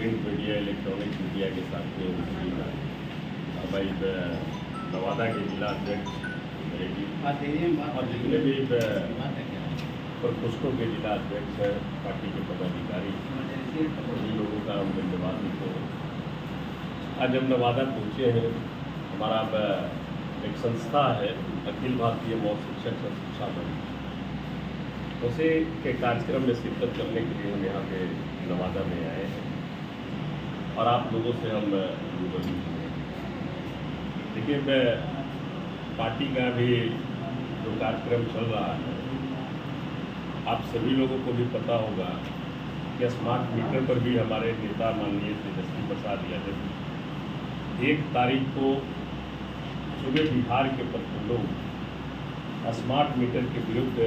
Print media electronic media के साथियों भाई नवादा के जिला अध्यक्ष और जितने भी प्रकोष्ठों के जिला अध्यक्ष पार्टी के पदाधिकारी सभी लोगों का हम धन्यवाद देते हैं। आज हम नवादा पहुँचे हैं। हमारा एक संस्था है अखिल भारतीय मौत शिक्षक शिक्षा मंच, उसी के कार्यक्रम में शिरकत करने के लिए हम यहाँ पे नवादा में आए हैं और आप लोगों से हम रूबरू हुए। देखिए, पार्टी का भी जो कार्यक्रम चल रहा है, आप सभी लोगों को भी पता होगा कि स्मार्ट मीटर पर भी हमारे नेता माननीय तेजस्वी प्रसाद यादव 1 तारीख को सुबह बिहार के प्रखंडों स्मार्ट मीटर के विरुद्ध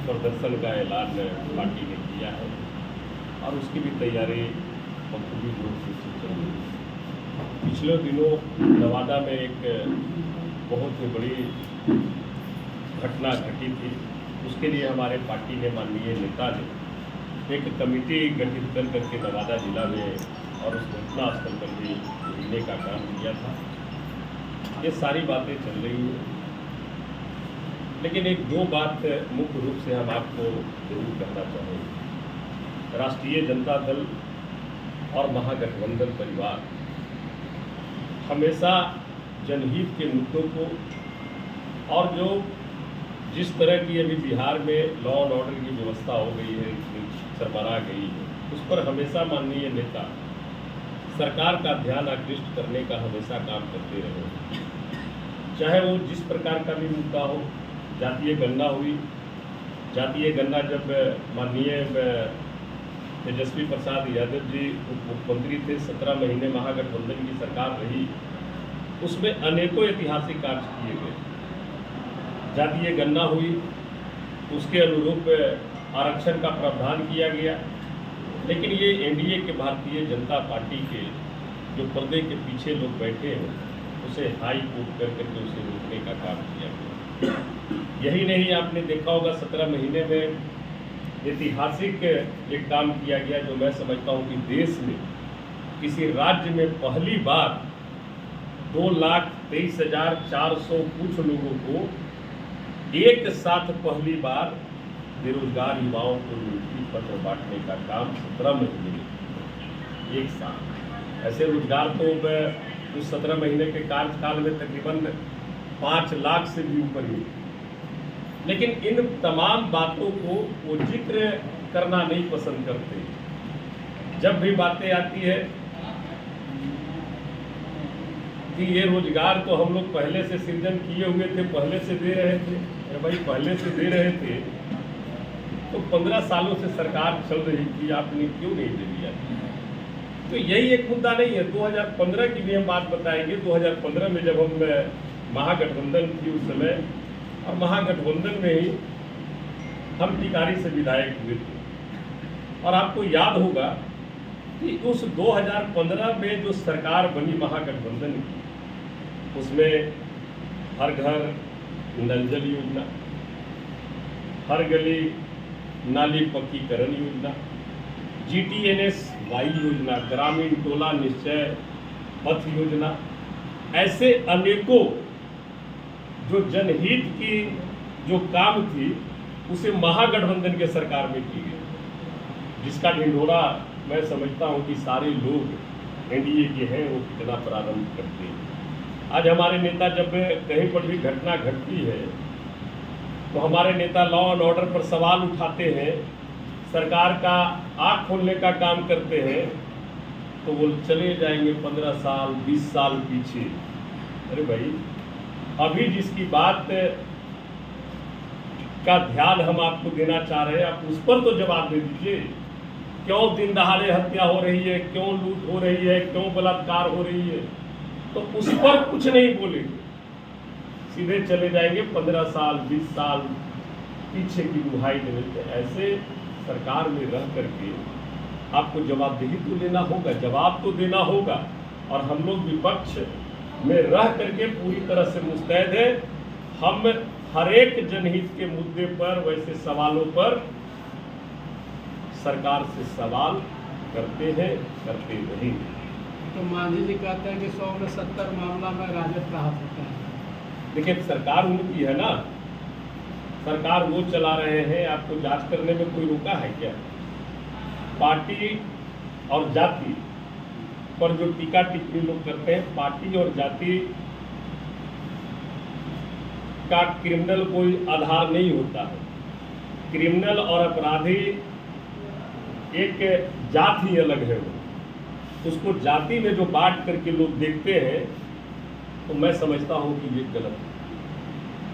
प्रदर्शन का ऐलान पार्टी ने किया है और उसकी भी तैयारी बखूबी रूप से चल रही है। पिछले दिनों नवादा में एक बहुत ही बड़ी घटना घटी थी। उसके लिए हमारे पार्टी ने माननीय नेता ने एक कमेटी गठित कर करके नवादा जिला में और उस घटना स्थल पर भी घूमने का काम किया था। ये सारी बातें चल रही हैं, लेकिन एक दो बात मुख्य रूप से हम आपको जरूर कहना चाहेंगे। राष्ट्रीय जनता दल और महागठबंधन परिवार हमेशा जनहित के मुद्दों को और जो जिस तरह की अभी बिहार में लॉ एंड ऑर्डर की व्यवस्था हो गई है, सरबरा गई है, उस पर हमेशा माननीय नेता सरकार का ध्यान आकृष्ट करने का हमेशा काम करते रहे। चाहे वो जिस प्रकार का भी मुद्दा हो, जातीय गणना हुई, जातीय गणना जब माननीय तेजस्वी प्रसाद यादव जी उप मुख्यमंत्री थे, 17 महीने महागठबंधन की सरकार रही, उसमें अनेकों ऐतिहासिक कार्य किए गए। जातीय गणना हुई, उसके अनुरूप आरक्षण का प्रावधान किया गया, लेकिन ये एनडीए के भारतीय जनता पार्टी के जो पर्दे के पीछे लोग बैठे हैं, उसे हाई कोर्ट कर करके उसे रोकने का काम किया गया। यही नहीं, आपने देखा होगा 17 महीने में ऐतिहासिक एक काम किया गया जो मैं समझता हूँ कि देश में किसी राज्य में पहली बार 2,23,400 कुछ लोगों को एक साथ पहली बार बेरोजगार युवाओं को नियुक्ति पत्र बांटने का काम 17 महीने एक साथ। ऐसे रोजगार तो उस 17 महीने के कार्यकाल में तकरीबन 5 लाख से भी ऊपर ही, लेकिन इन तमाम बातों को वो जिक्र करना नहीं पसंद करते। जब भी बातें आती है कि ये रोजगार तो हम लोग पहले से सृजन किए हुए थे, पहले से दे रहे थे। अरे भाई, पहले से दे रहे थे तो 15 सालों से सरकार चल रही थी, आपने क्यों नहीं दे दिया? तो यही एक मुद्दा नहीं है। 2015 की भी हम बात बताएंगे। 2015 में जब हम महागठबंधन थी उस समय, और महागठबंधन में ही हम टिकारी से विधायक हुए थे, और आपको याद होगा कि उस 2015 में जो सरकार बनी महागठबंधन की, उसमें हर घर नल जल योजना, हर गली नाली पक्कीकरण योजना, GTNS वाई योजना, ग्रामीण टोला निश्चय पथ योजना, ऐसे अनेकों जो जनहित की जो काम थी उसे महागठबंधन के सरकार में की गई, जिसका ढिंढोरा मैं समझता हूं कि सारे लोग एनडीए के हैं वो कितना प्रारंभ करते हैं। आज हमारे नेता जब कहीं पर भी घटना घटती है तो हमारे नेता लॉ एंड ऑर्डर पर सवाल उठाते हैं, सरकार का आँख खोलने का काम करते हैं, तो वो चले जाएंगे 15 साल 20 साल पीछे। अरे भाई, अभी जिसकी बात का ध्यान हम आपको देना चाह रहे हैं, आप उस पर तो जवाब दे दीजिए। क्यों दिन दहाड़े हत्या हो रही है, क्यों लूट हो रही है, क्यों बलात्कार हो रही है, तो उस पर कुछ नहीं बोलेंगे, सीधे चले जाएंगे 15 साल 20 साल पीछे की दुहाई देने। ऐसे सरकार में रह करके आपको जवाबदेही तो लेना होगा, जवाब तो देना होगा। और हम लोग विपक्ष में रह करके पूरी तरह से मुस्तैद है। हम हर एक जनहित के मुद्दे पर, वैसे सवालों पर सरकार से सवाल करते हैं, करते रहेंगे। तो मांझी जी कहते हैं कि 100 में 70 मामला में राजद का हाथ होता है। देखिए, सरकार उनकी है ना, सरकार वो चला रहे हैं, आपको जांच करने में कोई रोका है क्या? पार्टी और जाति पर जो टीका टिप्पणी लोग करते हैं, पार्टी और जाति का क्रिमिनल कोई आधार नहीं होता है। क्रिमिनल और अपराधी एक जात ही अलग है। वो उसको जाति में जो बांट करके लोग देखते हैं, तो मैं समझता हूँ कि ये गलत है।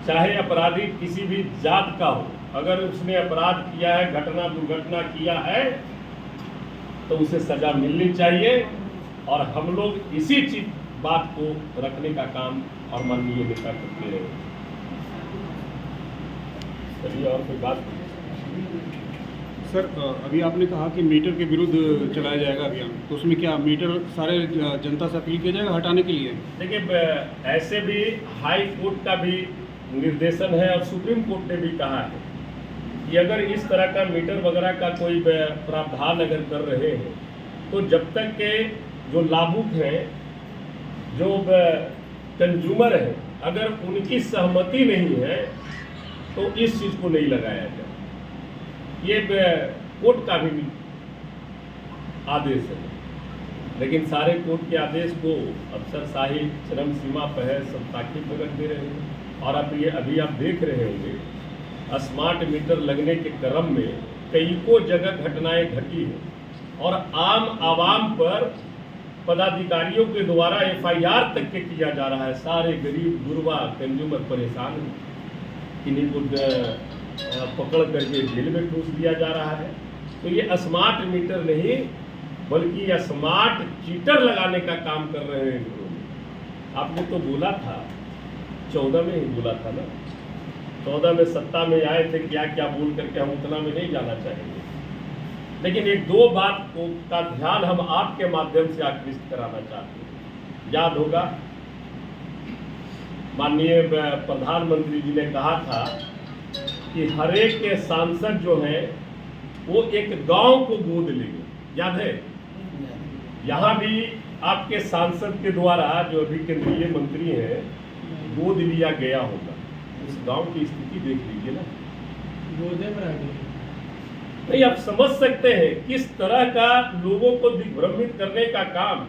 चाहे अपराधी किसी भी जात का हो, अगर उसने अपराध किया है, घटना दुर्घटना किया है, तो उसे सजा मिलनी चाहिए। और हम लोग इसी चीज बात को रखने का काम और माननीय नेता करते रहे। चलिए, और कोई बात? सर, अभी आपने कहा कि मीटर के विरुद्ध चलाया जाएगा अभियान, तो उसमें क्या मीटर सारे जनता से अपील किया जाएगा हटाने के लिए? देखिए, ऐसे भी हाई कोर्ट का भी निर्देशन है और सुप्रीम कोर्ट ने भी कहा है कि अगर इस तरह का मीटर वगैरह का कोई प्रावधान अगर कर रहे हैं, तो जब तक के जो लाभुक हैं, जो कंज्यूमर हैं, अगर उनकी सहमति नहीं है, तो इस चीज़ को नहीं लगाया जाए। ये कोर्ट का भी आदेश है, लेकिन सारे कोर्ट के आदेश को अफसरशाही चरम सीमा पर है, सब ताकीद पर रख दे रहे हैं। और अब ये अभी आप देख रहे होंगे, स्मार्ट मीटर लगने के क्रम में कई को जगह घटनाएं घटी हैं और आम आवाम पर पदाधिकारियों के द्वारा FIR तक के किया जा रहा है। सारे गरीब गुरबा कंज्यूमर परेशान हैं, इन्हीं को पकड़ करके जेल में ठूस दिया जा रहा है। तो ये स्मार्ट मीटर नहीं, बल्कि स्मार्ट चीटर लगाने का काम कर रहे हैं। आपने तो बोला था 14 में ही बोला था ना, 14 में सत्ता में आए थे, क्या क्या बोल करके हम उतना में नहीं जाना चाहेंगे। लेकिन एक दो बात को का ध्यान हम आपके माध्यम से आकृष्ट कराना चाहते हैं। याद होगा, माननीय प्रधानमंत्री जी ने कहा था कि हर एक के सांसद जो हैं वो एक गांव को गोद लेंगे। याद है? यहाँ भी आपके सांसद के द्वारा, जो अभी केंद्रीय मंत्री हैं, गोद लिया गया होगा। उस गांव की स्थिति देख लीजिए ना, गोदे में रह गई। नहीं, आप समझ सकते हैं किस तरह का लोगों को दिग्भ्रमित करने का काम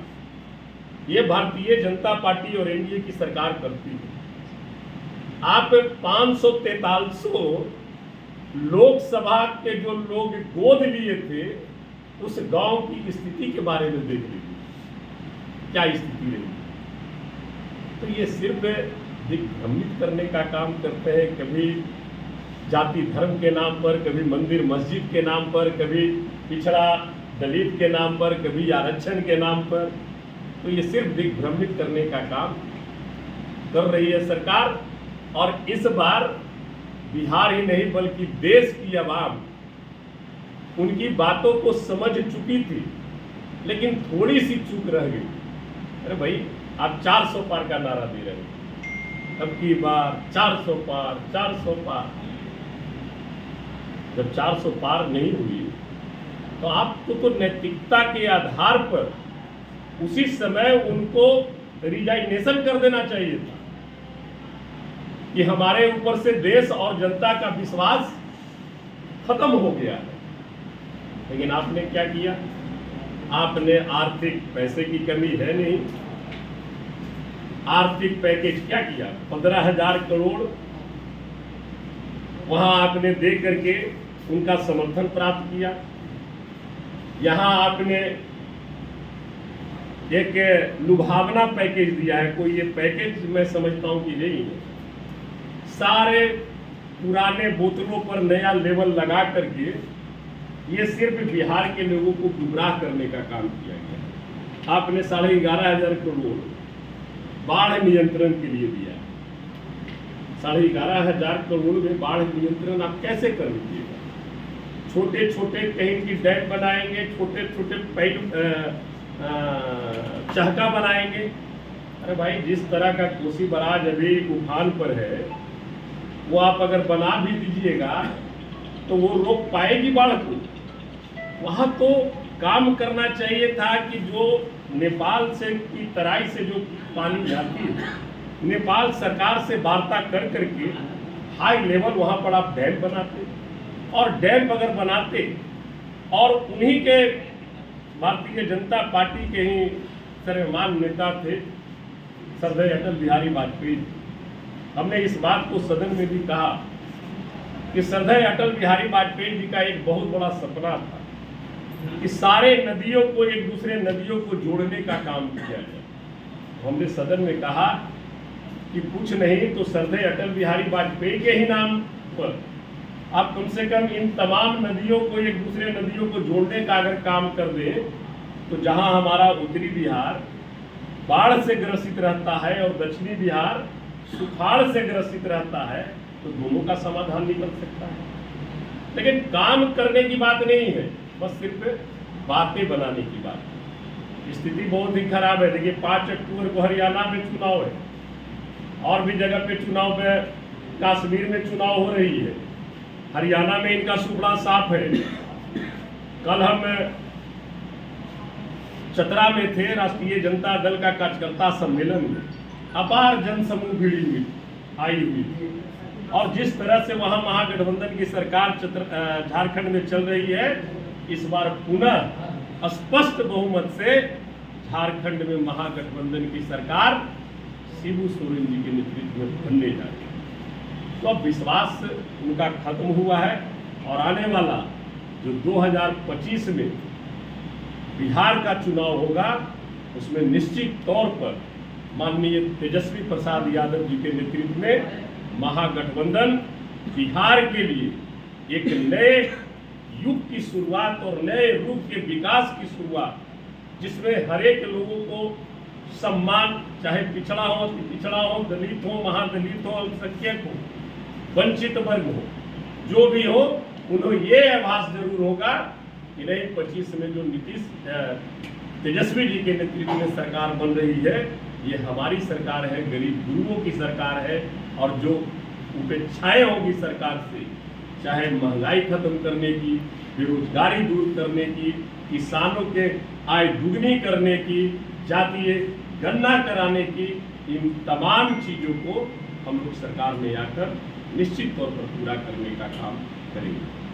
ये भारतीय जनता पार्टी और NDA की सरकार करती है। आप 543 लोकसभा के जो लोग गोद लिए थे, उस गांव की स्थिति के बारे में देख लीजिए क्या स्थिति रही। तो ये सिर्फ दिग्भ्रमित करने का काम करते हैं, कभी जाति धर्म के नाम पर, कभी मंदिर मस्जिद के नाम पर, कभी पिछड़ा दलित के नाम पर, कभी आरक्षण के नाम पर। तो ये सिर्फ दिग्भ्रमित करने का काम कर रही है सरकार। और इस बार बिहार ही नहीं बल्कि देश की आवाम उनकी बातों को समझ चुकी थी, लेकिन थोड़ी सी चूक रह गई। अरे भाई, आप 400 पार का नारा दे रहे हैं, अब की बार 400 पार, 400 पार। जब 400 पार नहीं हुई, तो आपको तो नैतिकता के आधार पर उसी समय उनको रिजाइनेशन कर देना चाहिए था कि हमारे ऊपर से देश और जनता का विश्वास खत्म हो गया है। लेकिन आपने क्या किया? आपने आर्थिक पैसे की कमी है नहीं, आर्थिक पैकेज क्या किया? 15,000 करोड़ वहां आपने दे करके उनका समर्थन प्राप्त किया। यहां आपने एक लुभावना पैकेज दिया है। कोई ये पैकेज मैं समझता हूं कि नहीं है। सारे पुराने बोतलों पर नया लेवल लगा करके ये सिर्फ बिहार के लोगों को गुमराह करने का काम किया गया। आपने 11,500 करोड़ बाढ़ नियंत्रण के लिए दिया। 11,500 करोड़ में बाढ़ नियंत्रण आप कैसे कर लीजिएगा? छोटे छोटे कहीं की डैम बनाएंगे, छोटे छोटे पाइप चहका बनाएंगे। अरे भाई, जिस तरह का कोसी बराज अभी उफान पर है, वो आप अगर बना भी दीजिएगा तो वो रोक पाएगी बाढ़ को? वहाँ तो काम करना चाहिए था कि जो नेपाल से की तराई से जो पानी जाती है, नेपाल सरकार से वार्ता कर करके हाई लेवल वहाँ पर आप डैम बनाते, और डैम अगर बनाते और उन्हीं के भारतीय जनता पार्टी के ही सर्वमान्य नेता थे श्रद्धेय अटल बिहारी वाजपेयी। हमने इस बात को सदन में भी कहा कि श्रद्धेय अटल बिहारी वाजपेयी जी का एक बहुत बड़ा सपना था कि सारे नदियों को एक दूसरे नदियों को जोड़ने का काम किया जाए। हमने सदन में कहा कि कुछ नहीं तो श्रद्धेय अटल बिहारी वाजपेयी के ही नाम पर आप कम से कम इन तमाम नदियों को एक दूसरे नदियों को जोड़ने का अगर काम कर दे, तो जहां हमारा उत्तरी बिहार बाढ़ से ग्रसित रहता है और दक्षिणी बिहार सुखाड़ से ग्रसित रहता है, तो दोनों का समाधान निकल सकता है। लेकिन काम करने की बात नहीं है, बस सिर्फ बातें बनाने की बात है। स्थिति बहुत ही खराब है। देखिए 5 अक्टूबर को हरियाणा में चुनाव है, और भी जगह पे चुनाव में, कश्मीर में चुनाव हो रही है, हरियाणा में इनका सुपड़ा साफ है। कल हम चतरा में थे, राष्ट्रीय जनता दल का कार्यकर्ता सम्मेलन में अपार जनसमूह भीड़ आई हुई थी, और जिस तरह से वहां महागठबंधन की सरकार झारखंड में चल रही है, इस बार पुनः स्पष्ट बहुमत से झारखंड में महागठबंधन की सरकार शिबू सोरेन जी के नेतृत्व में बनने जा रही है। तो अब विश्वास उनका खत्म हुआ है, और आने वाला जो 2025 में बिहार का चुनाव होगा, उसमें निश्चित तौर पर माननीय तेजस्वी प्रसाद यादव जी के नेतृत्व में महागठबंधन बिहार के लिए एक नए युग की शुरुआत और नए रूप के विकास की शुरुआत, जिसमें हर एक लोगों को सम्मान, चाहे पिछड़ा हो, दलित हो, महादलित हो, अल्पसंख्यक हो, वंचित वर्ग हो, जो भी हो, उन्हें ये आभास जरूर होगा कि नहीं 25 में जो तेजस्वी जी के नेतृत्व में सरकार बन रही है, ये हमारी सरकार है, गरीब गुरुओं की सरकार है, और जो उपेक्षाएं होगी सरकार से, चाहे महंगाई खत्म करने की, बेरोजगारी दूर करने की, किसानों के आय दुगनी करने की, जातीय गणना कराने की, इन तमाम चीज़ों को हम लोग सरकार में आकर निश्चित तौर पर पूरा करने का काम करेंगे।